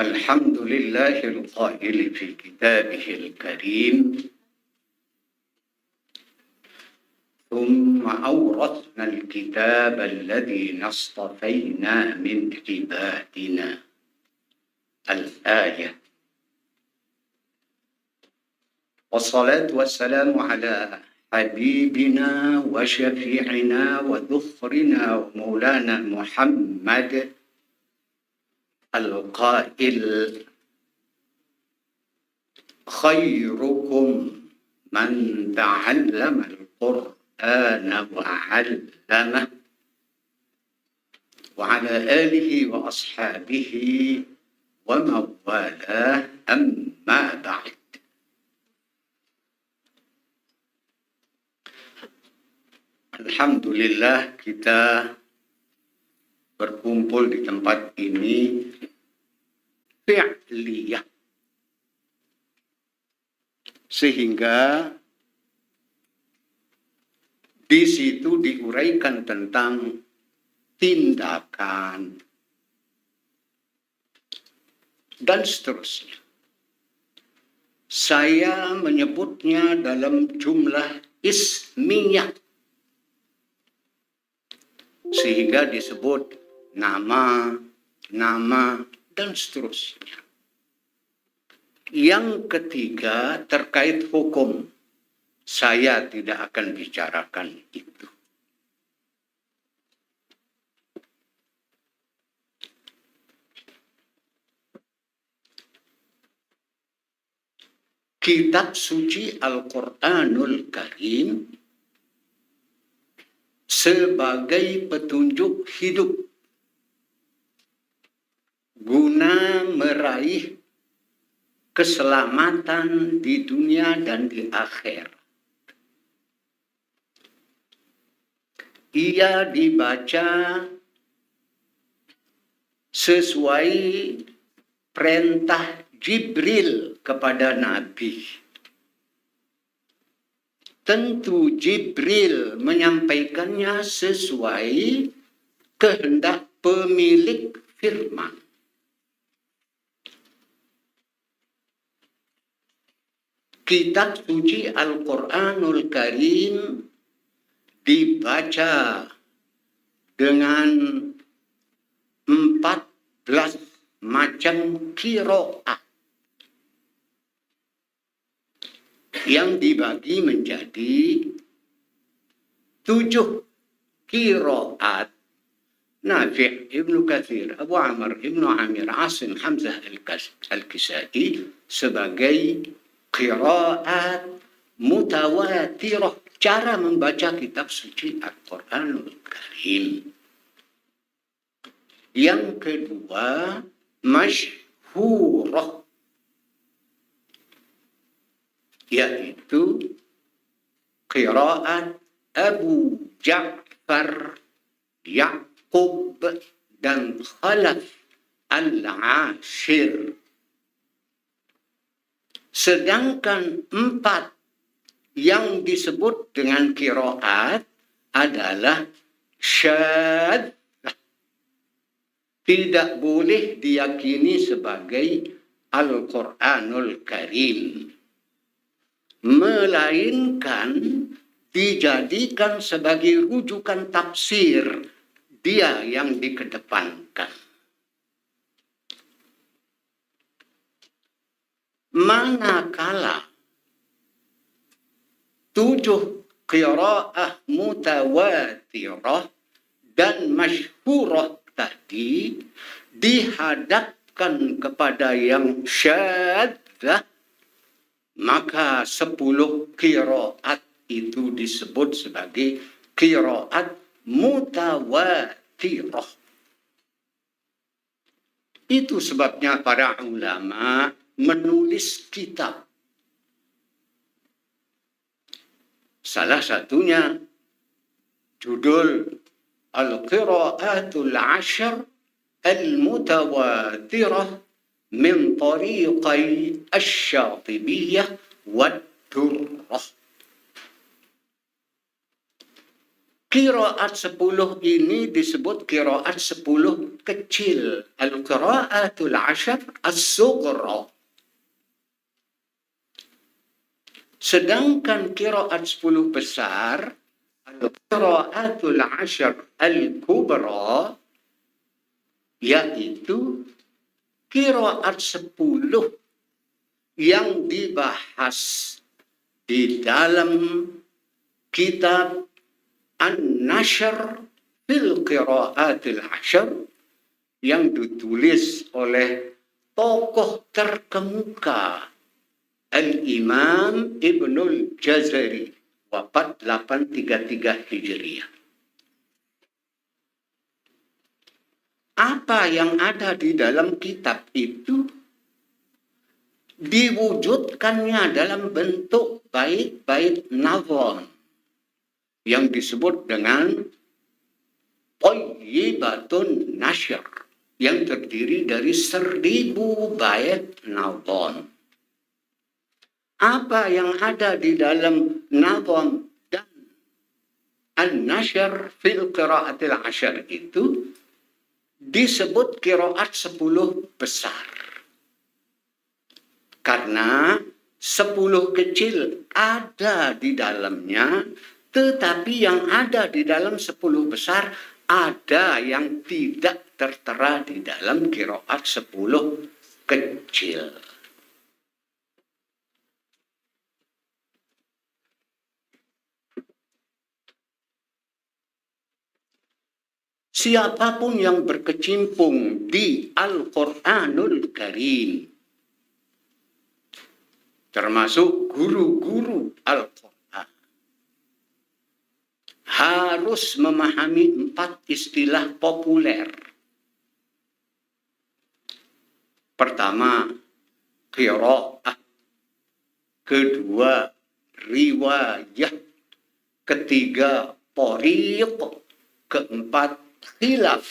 الحمد لله القائل في كتابه الكريم ثم أورثنا الكتاب الذين اصطفينا من عبادنا الآية. والصلاة والسلام على حبيبنا وشفيعنا وذخرنا ومولانا محمد القائل خيركم من تعلم القرآن وعلمه وعلى آله وأصحابه ومن والاه أما بعد. Alhamdulillah kita berkumpul di tempat ini fi'liyah. Sehingga di situ diuraikan tentang tindakan dan seterusnya. Saya menyebutnya dalam jumlah ismiyah. Sehingga disebut nama, dan seterusnya. Yang ketiga terkait hukum. Saya tidak akan bicarakan itu. Kitab suci Al-Quranul Karim sebagai petunjuk hidup guna meraih keselamatan di dunia dan di akhirat. Ia dibaca sesuai perintah Jibril kepada Nabi. Tentu Jibril menyampaikannya sesuai kehendak pemilik firman. Kitab suci Al-Quranul Karim dibaca dengan 14 macam qiraat yang dibagi menjadi 7 qiraat. Nafi', Ibnu Katsir, Abu Amr, Ibnu Amir, Asim, Hamzah Al-Kisai sebagai qiraat mutawatirah. Cara membaca kitab suci Al-Quranul Karim. Yang kedua, masyhurah, yaitu qiraat Abu Ja'far, Ya'qub, dan Khalaf Al-Ashir. Sedangkan 4 yang disebut dengan qiraat adalah syadz. Tidak boleh diyakini sebagai Al-Quranul Karim, melainkan dijadikan sebagai rujukan tafsir. Dia yang dikedepankan. Manakala 7 qiraah mutawatirah dan masyhurah tadi dihadapkan kepada yang syadzah, maka 10 qiraat itu disebut sebagai qiraat mutawatirah. Itu sebabnya para ulama menulis kitab. Salah satunya judul Al-Qira'atul Ashar Al-Mutawatirah min Tariqai Asy-Syatibiyah wad-Durrah. Qiraat 10 ini disebut qiraat 10 kecil. Al-qiraatul 'ashar as-sughra. Sedangkan qiraat 10 besar, al-qiraatul 'ashar al-kubra, yaitu qiraat 10 yang dibahas di dalam kitab An-Nashr fil Qiraatil Ashr yang ditulis oleh tokoh terkemuka Al-Imam Ibnul Jazari, wafat 833 Hijriah. Apa yang ada di dalam kitab itu diwujudkannya dalam bentuk bait-bait nazam yang disebut dengan Thayyibatun Nashr, yang terdiri dari 1000 bait nazam. Apa yang ada di dalam nazam dan An-Nashr fil Qiraatil Ashr itu disebut qiraat 10 besar. Karena 10 kecil ada di dalamnya, tetapi yang ada di dalam 10 besar ada yang tidak tertera di dalam qiraat 10 kecil. Siapapun yang berkecimpung di Al-Quranul Karim, termasuk guru-guru Al-Quran, harus memahami 4 istilah populer. Pertama, qiraah. Kedua, riwayah. Ketiga, tariq. Keempat, khilaf.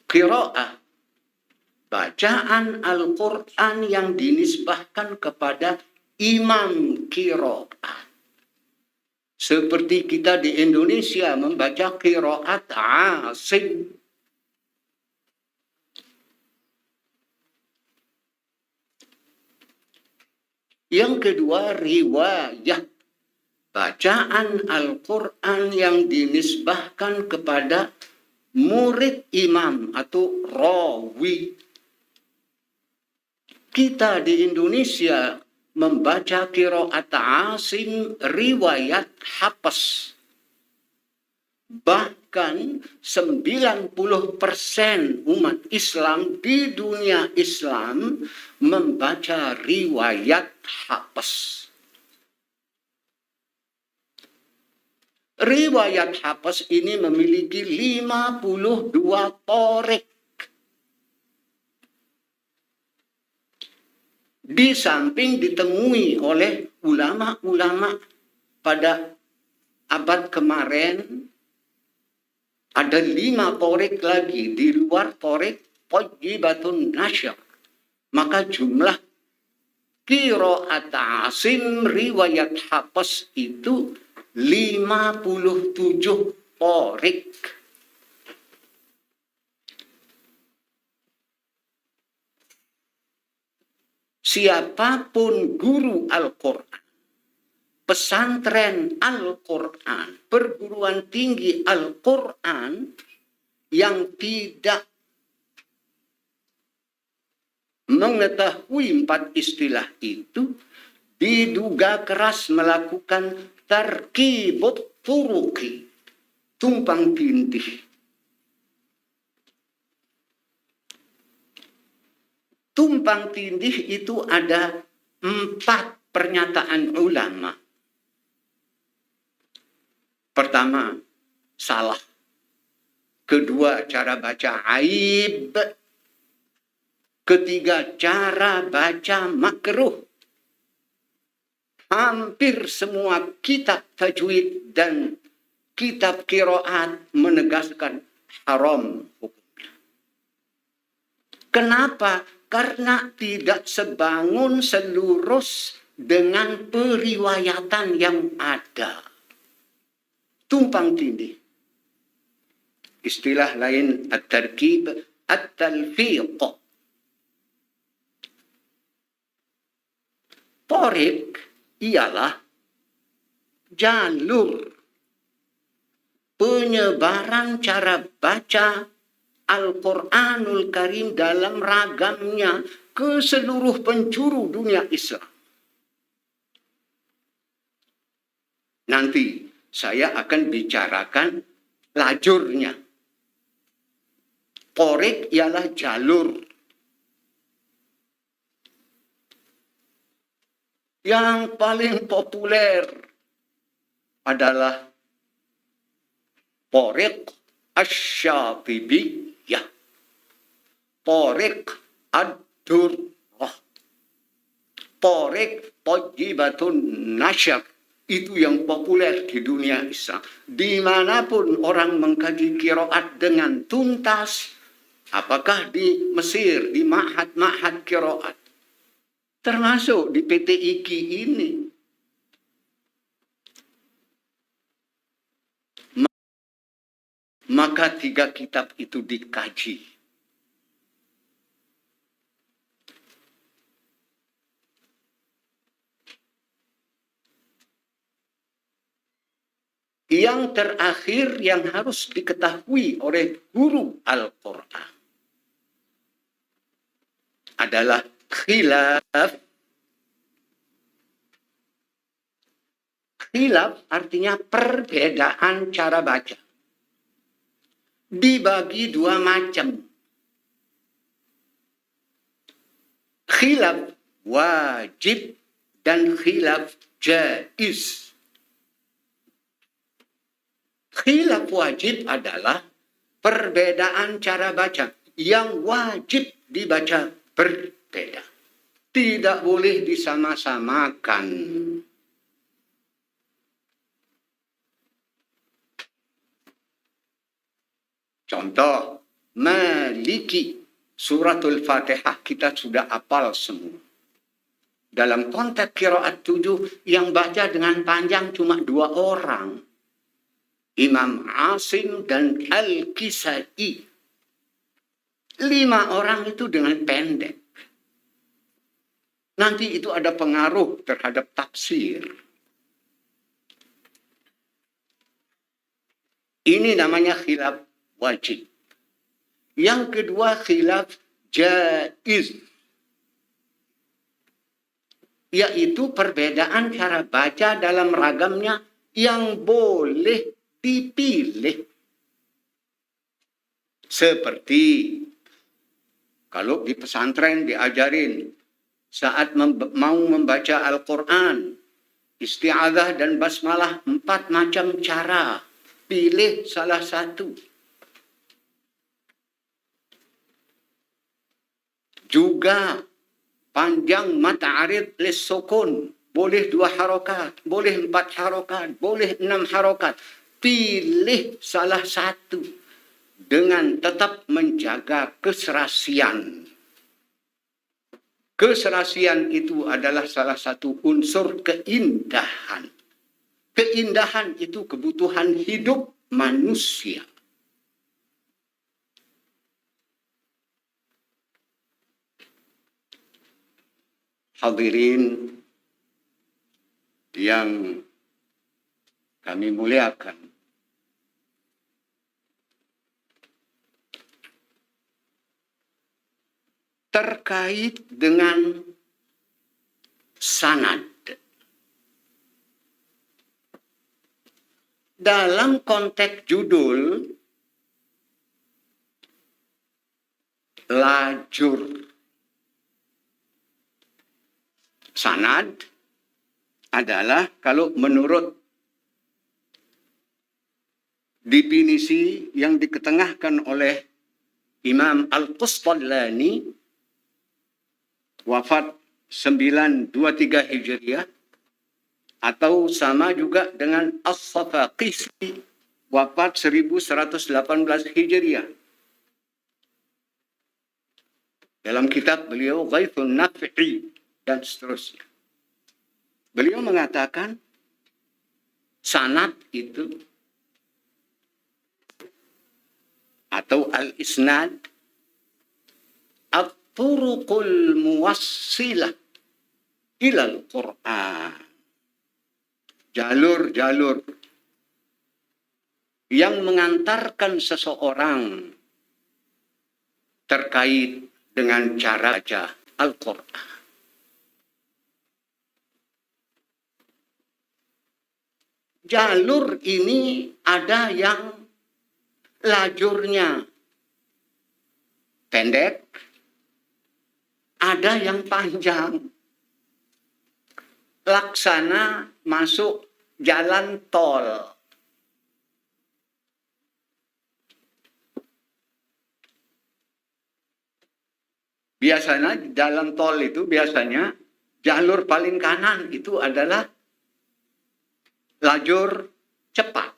Qiraah, bacaan Al-Quran yang dinisbahkan kepada imam qiraat. Seperti kita di Indonesia membaca qiraat Asim. Yang kedua, riwayah. Bacaan Al-Quran yang dinisbahkan kepada murid imam atau rawi. Kita di Indonesia membaca qiraat Asim riwayat Hafs. Bahkan 90% umat Islam di dunia Islam membaca riwayat Hafs. Riwayat Hafs ini memiliki 52 tariq. Di samping ditemui oleh ulama-ulama pada abad kemarin, ada 5 tariq lagi di luar tariq Thayyibatun Nashr. Maka jumlah qiraat Asim riwayat Hafs itu 57 tariq. Siapapun guru Al-Quran, pesantren Al-Quran, perguruan tinggi Al-Quran yang tidak mengetahui 4 istilah itu diduga keras melakukan tarkibut turuqi, tumpang tindih. Tumpang tindih itu ada 4 pernyataan ulama. Pertama, salah. Kedua, cara baca aib. Ketiga, cara baca makruh. Hampir semua kitab tajwid dan kitab qiraat menegaskan haram hukumnya. Kenapa? Karena tidak sebangun selurus dengan periwayatan yang ada. Tumpang tindih. Istilah lain at-tarkib, at-talfiq. Torik ialah jalur penyebaran cara baca Al-Quranul Karim dalam ragamnya ke seluruh penjuru dunia Islam. Nanti saya akan bicarakan lajurnya. Torik ialah jalur. Yang paling populer adalah Torik Asy-Syatibiyah, Torik Ad-Durrah, Torik Thayyibatun Nasyr. Itu yang populer di dunia Islam. Dimanapun orang mengkaji qiraat dengan tuntas, apakah di Mesir, di ma'had-ma'had qiraat, termasuk di PT IKI ini, maka 3 kitab itu dikaji. Yang terakhir yang harus diketahui oleh guru Al-Quran adalah khilaf. Khilaf artinya perbedaan cara baca. Dibagi 2 macam. Khilaf wajib dan khilaf jaiz. Khilaf wajib adalah perbedaan cara baca yang wajib dibaca berbeda. Tidak boleh disama-samakan. Contoh, Maliki, suratul Fatihah kita sudah hafal semua. Dalam konteks qiraat 7 yang baca dengan panjang cuma 2 orang. Imam Asim dan Al-Kisai. 5 orang itu dengan pendek. Nanti itu ada pengaruh terhadap tafsir. Ini namanya khilaf wajib. Yang kedua khilaf jaiz, yaitu perbedaan cara baca dalam ragamnya yang boleh dipilih. Seperti kalau di pesantren diajarin saat mau membaca Al-Quran, isti'adzah dan basmalah 4 macam cara. Pilih salah satu. Juga panjang mata arid lis sukun. Boleh 2 harokat, boleh 4 harokat, boleh 6 harokat. Pilih salah satu dengan tetap menjaga keserasian. Keserasian itu adalah salah satu unsur keindahan. Keindahan itu kebutuhan hidup manusia. Hadirin yang kami muliakan. Terkait dengan sanad. Dalam konteks judul lajur. Sanad adalah kalau menurut definisi yang diketengahkan oleh Imam Al-Qustallani, wafat 923 Hijriah, atau sama juga dengan As-Safaqisi, wafat 1118 Hijriah. Dalam kitab beliau Ghaithun Nafi'i dan seterusnya. Beliau mengatakan sanad itu atau al-isnad at-turuqul muwassilah ilal Qur'an. Jalur-jalur yang mengantarkan seseorang terkait dengan cara baca Al-Quran. Jalur ini ada yang lajurnya pendek, ada yang panjang. Laksana masuk jalan tol. Biasanya jalan tol itu biasanya jalur paling kanan itu adalah lajur cepat.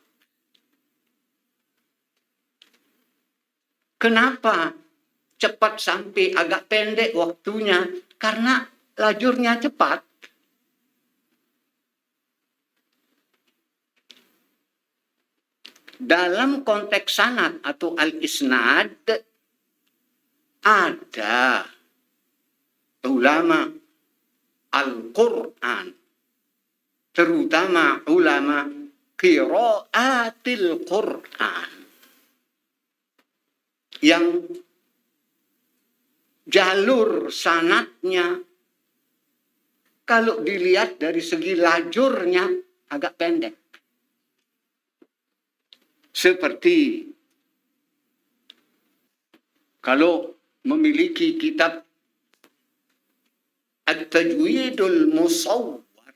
Kenapa cepat sampai agak pendek waktunya? Karena lajurnya cepat. Dalam konteks sanad atau al-isnad ada ulama Al-Quran, terutama ulama qiraatil Quran, yang jalur sanadnya kalau dilihat dari segi lajurnya agak pendek. Seperti kalau memiliki kitab At-Tajwidul Musawwar,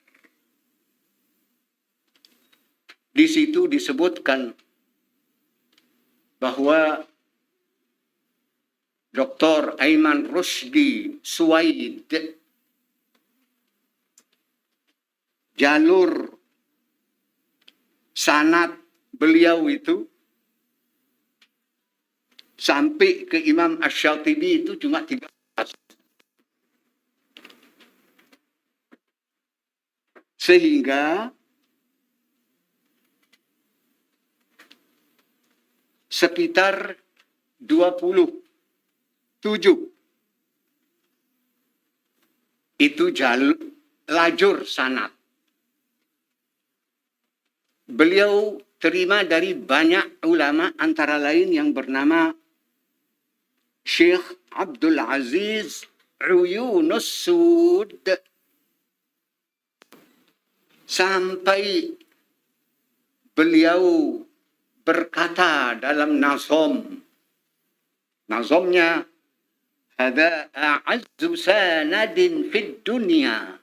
di situ disebutkan bahwa Dr. Aiman Rusdi Suwaid, jalur sanad beliau itu sampai ke Imam Asy-Syatibi itu cuma 13. Sehingga sekitar 27 itu jalur lajur sanad. Beliau terima dari banyak ulama, antara lain yang bernama Syekh Abdul Aziz Uyunus Sud, sampai beliau berkata dalam nazomnya, "Hada a'azzu sanadin fid dunya,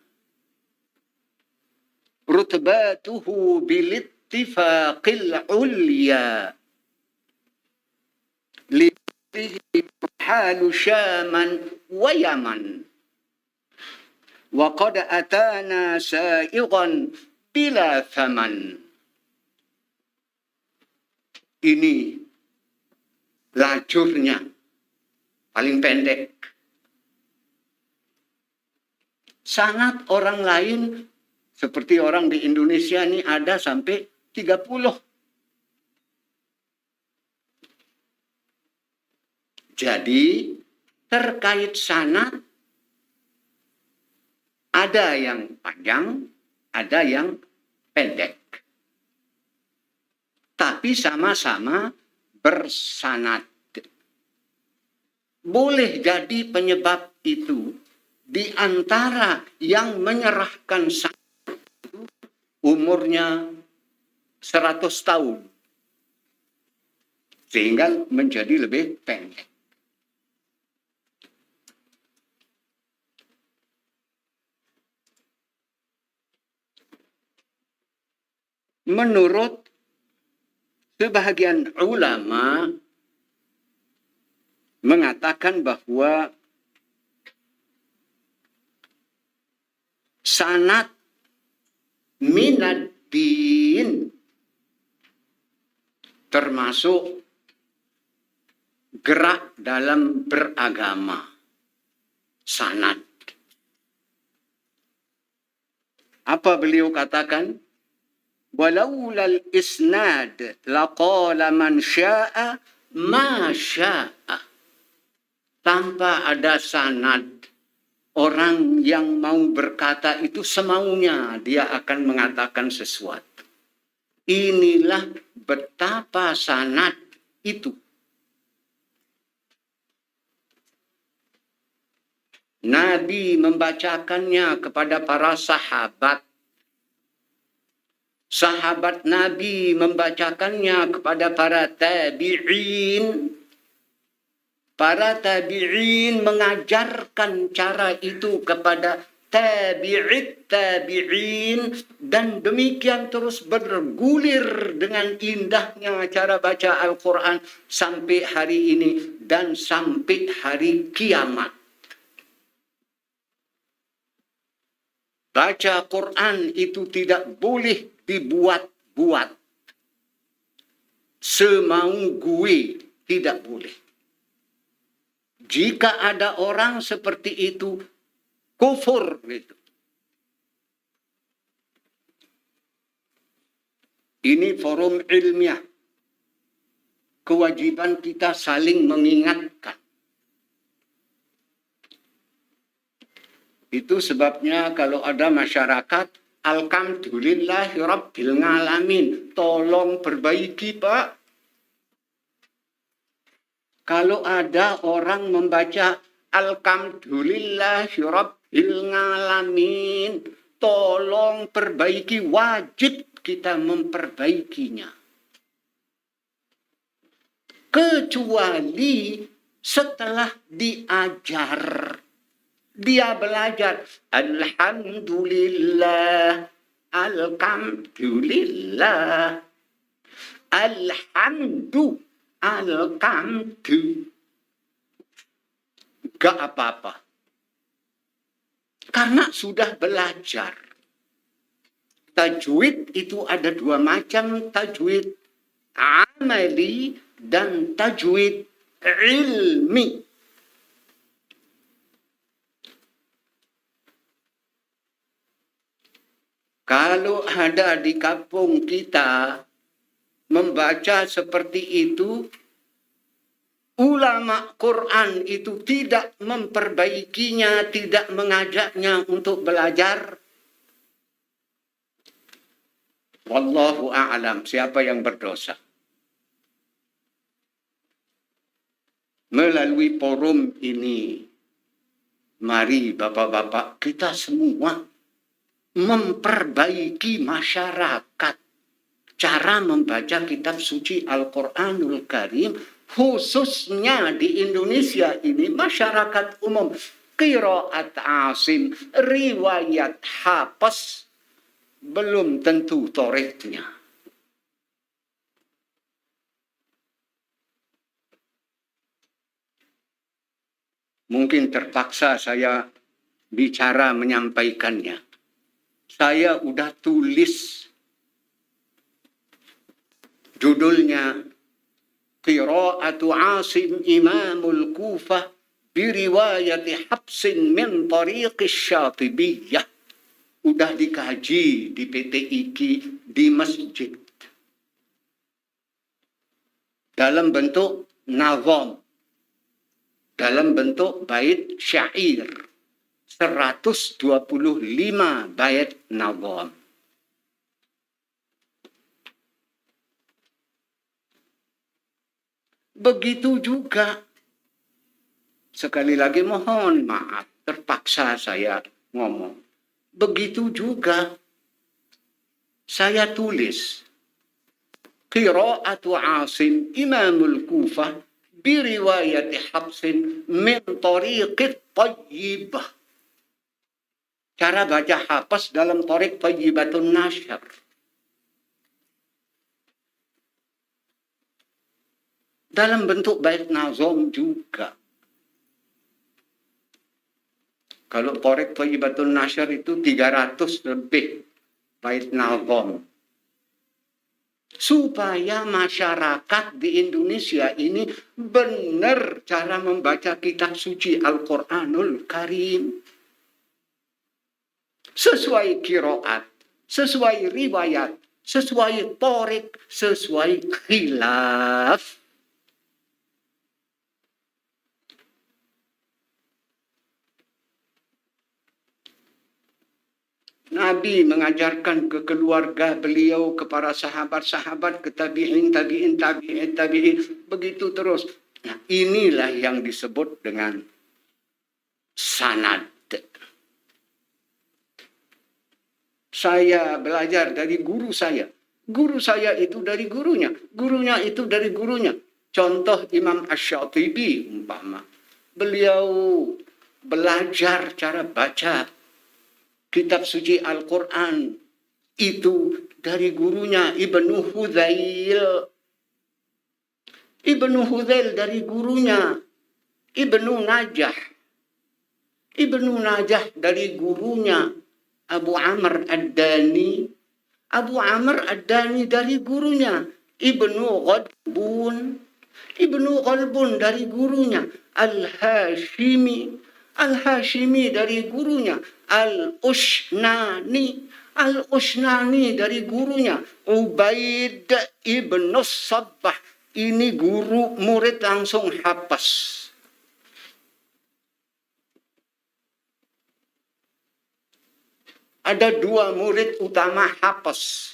rutbatuhu bil ittifaqil ulya, li halu syaman wa yaman, wa qad atana sa'iqan bila thaman." Ini lajurnya paling pendek. Sanad orang lain seperti orang di Indonesia ini ada sampai 30. Jadi terkait sanad ada yang panjang, ada yang pendek. Tapi sama-sama bersanad. Boleh jadi penyebab itu di antara yang menyerahkan sanad itu umurnya 100 tahun. Sehingga menjadi lebih pendek. Menurut sebahagian ulama mengatakan bahwa sanad minad din termasuk gerak dalam beragama. Sanad. Apa beliau katakan? Walaulal isnad laqala man syaa ma syaa. Tanpa ada sanad, orang yang mau berkata itu semaunya dia akan mengatakan sesuatu. Inilah betapa sanad itu. Nabi membacakannya kepada para sahabat. Sahabat Nabi membacakannya kepada para tabi'in. Para tabi'in mengajarkan cara itu kepada tabi'it tabi'in. Dan demikian terus bergulir dengan indahnya cara baca Al-Quran sampai hari ini dan sampai hari kiamat. Baca Quran itu tidak boleh dibuat-buat. Semau gue tidak boleh. Jika ada orang seperti itu, kufur gitu. Ini forum ilmiah. Kewajiban kita saling mengingatkan. Itu sebabnya kalau ada masyarakat, alhamdulillahi rabbil ngalamin, tolong perbaiki Pak. Kalau ada orang membaca alhamdulillahi rabbil ngalamin, tolong perbaiki, wajib kita memperbaikinya. Kecuali setelah diajar. Dia belajar alhamdulillah, alhamdulillah, alhamdu, alhamdu. Gak apa-apa. Karena sudah belajar. Tajwid itu ada dua macam, tajwid amali dan tajwid ilmi. Kalau ada di kampung kita membaca seperti itu, ulama Quran itu tidak memperbaikinya, tidak mengajaknya untuk belajar. Wallahu a'lam, siapa yang berdosa? Melalui forum ini, mari bapak-bapak kita semua memperbaiki masyarakat. Cara membaca kitab suci Al-Quranul Karim, khususnya di Indonesia ini, masyarakat umum. Qiraat Asim, riwayat Hafs, belum tentu toreknya. Mungkin terpaksa saya bicara menyampaikannya. Saya udah tulis judulnya Qiraatu Asim Imamul Kufah biriwayati Hafsin min tariqis Syatibiyah. Udah dikaji di PT IKI di masjid. Dalam bentuk nazam. Dalam bentuk bait syair. 125 bait nazam. Begitu juga, sekali lagi mohon maaf, terpaksa saya ngomong. Begitu juga, saya tulis Qiraatu Asim Imamul Kufah biriwayati Hafsin min tariqit Tayyibah. Cara baca Hafs dalam Thariq Thayyibatun Nashr. Dalam bentuk bait nazam juga. Kalau Thariq Thayyibatun Nashr itu 300 lebih bait nazam. Supaya masyarakat di Indonesia ini benar cara membaca kitab suci Al-Quranul Karim. sesuai qiraat, sesuai riwayat, sesuai torik, sesuai khilaf. Nabi mengajarkan ke keluarga beliau, ke para sahabat-sahabat, ke tabi'in, tabi'in, begitu terus. Nah, inilah yang disebut dengan sanad. Saya belajar dari guru saya. Guru saya itu dari gurunya. Gurunya itu dari gurunya. Contoh Imam Asy-Syatibi umpama. Beliau belajar cara baca kitab suci Al-Quran itu dari gurunya Ibnu Hudzail. Ibnu Hudzail dari gurunya Ibnu Najah. Ibnu Najah dari gurunya Abu Amr Ad-Dani. Abu Amr Ad-Dani dari gurunya Ibnu Ghalbun. Ibnu Ghalbun dari gurunya Al-Hashimi. Al-Hashimi dari gurunya Al-Ushnani. Al-Ushnani dari gurunya Ubaid ibn Sabbah. Ini guru murid langsung hafaz. Ada dua murid utama hafaz.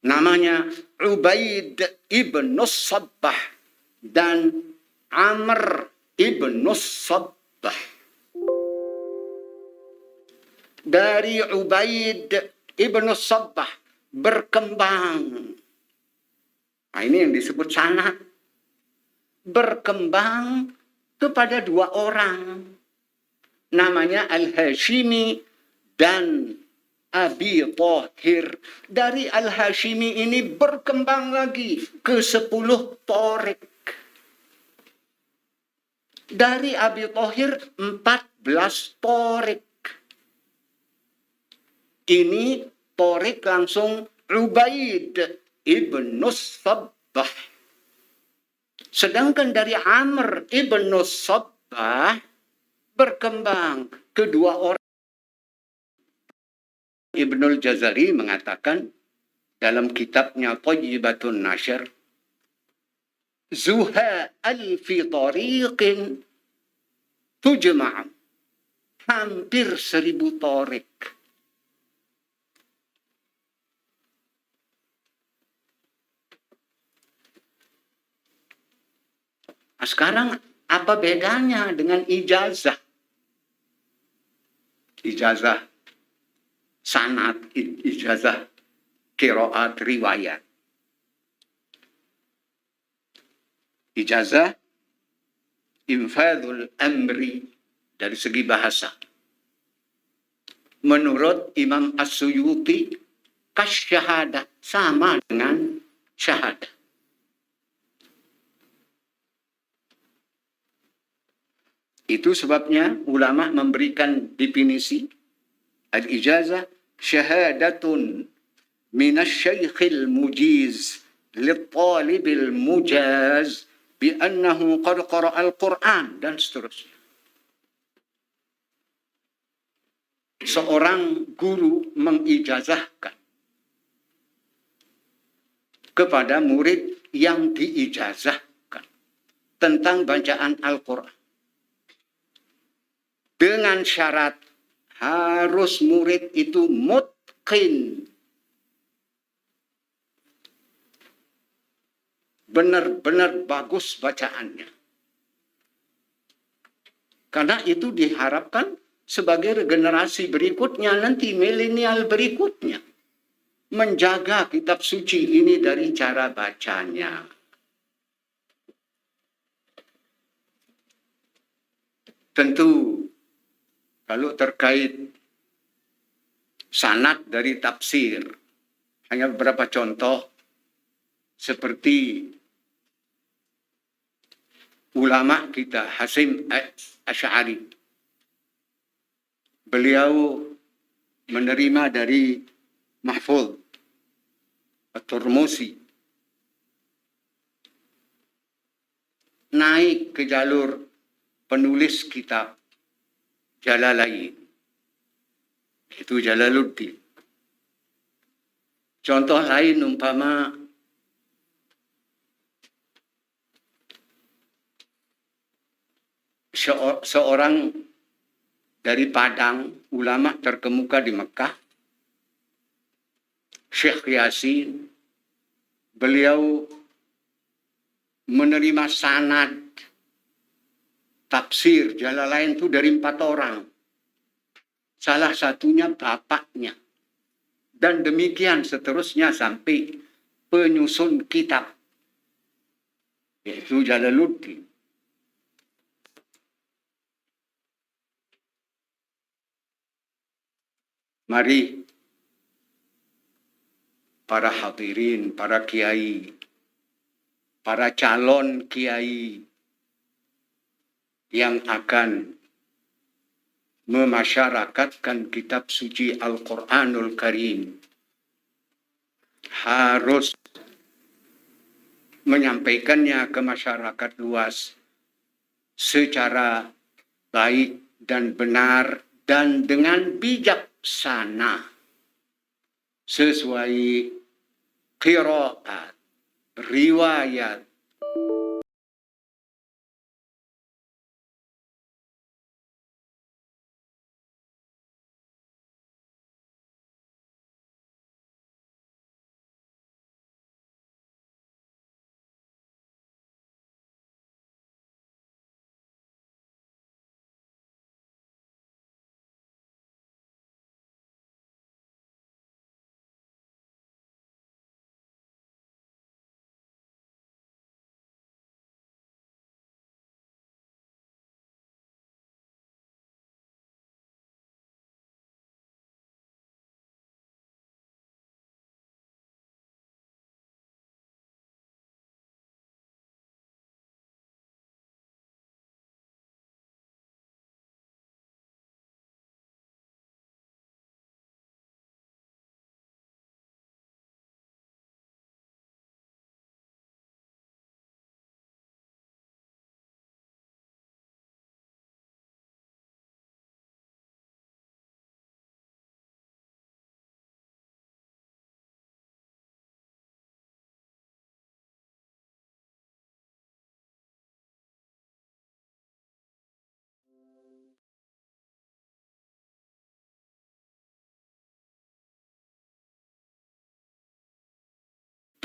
Namanya Ubaid ibn Sabbah dan Amr ibn Sabbah. Dari Ubaid ibn Sabbah berkembang. Nah, ini yang disebut sanad. Berkembang kepada dua orang. Namanya Al-Hashimi dan Abi Thahir. Dari Al-Hashimi ini berkembang lagi ke 10 torik. Dari Abi Thahir 14 torik. Ini torik langsung Ubaid ibn Sabbah. Sedangkan dari Amr ibn Sabbah berkembang kedua orang. Ibnul Jazari mengatakan dalam kitabnya Thayyibatun Nashr, Zuha alfi tariqin tujma', hampir 1000 torik. Nah, sekarang apa bedanya dengan ijazah? Ijazah sanad, ijazah qiraat riwayat. Ijazah infadul amri dari segi bahasa. Menurut Imam As-Suyuti, kasyahadah sama dengan syahadah. Itu sebabnya ulama memberikan definisi al-ijazah syahadatun minasy-syaikhil mujiz lit-talibil mujaz bi annahu qad qara'al Qur'an dan seterusnya. Seorang guru mengijazahkan kepada murid yang diijazahkan tentang bacaan Al-Quran. Dengan syarat harus murid itu mutqin. Benar-benar bagus bacaannya. Karena itu diharapkan sebagai generasi berikutnya, nanti milenial berikutnya, menjaga kitab suci ini dari cara bacanya. Tentu kalau terkait sanad dari tafsir, hanya beberapa contoh seperti ulama kita Hasyim Asy'ari. Beliau menerima dari Mahfuz At-Turmusi, naik ke jalur penulis kitab Jalalain. Itu Jalaluddin. Contoh lain umpama seorang dari Padang, ulama terkemuka di Mekah, Syekh Yasin, beliau menerima sanad tafsir Jalalain itu dari 4 orang. Salah satunya bapaknya. Dan demikian seterusnya sampai penyusun kitab, yaitu Jalaluddin. Mari para hadirin, para kiai, para calon kiai yang akan memasyarakatkan kitab suci Al-Quranul Karim harus menyampaikannya ke masyarakat luas secara baik dan benar dan dengan bijaksana sesuai qiraat, riwayat,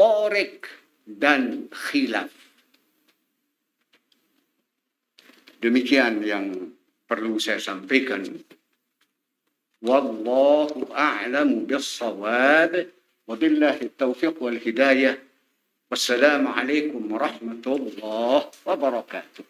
torek, dan khilaf. Demikian yang perlu saya sampaikan. Wallahu a'lamu bis-shawab. Wabillahi taufiq wal hidayah. Wassalamualaikum warahmatullahi wabarakatuh.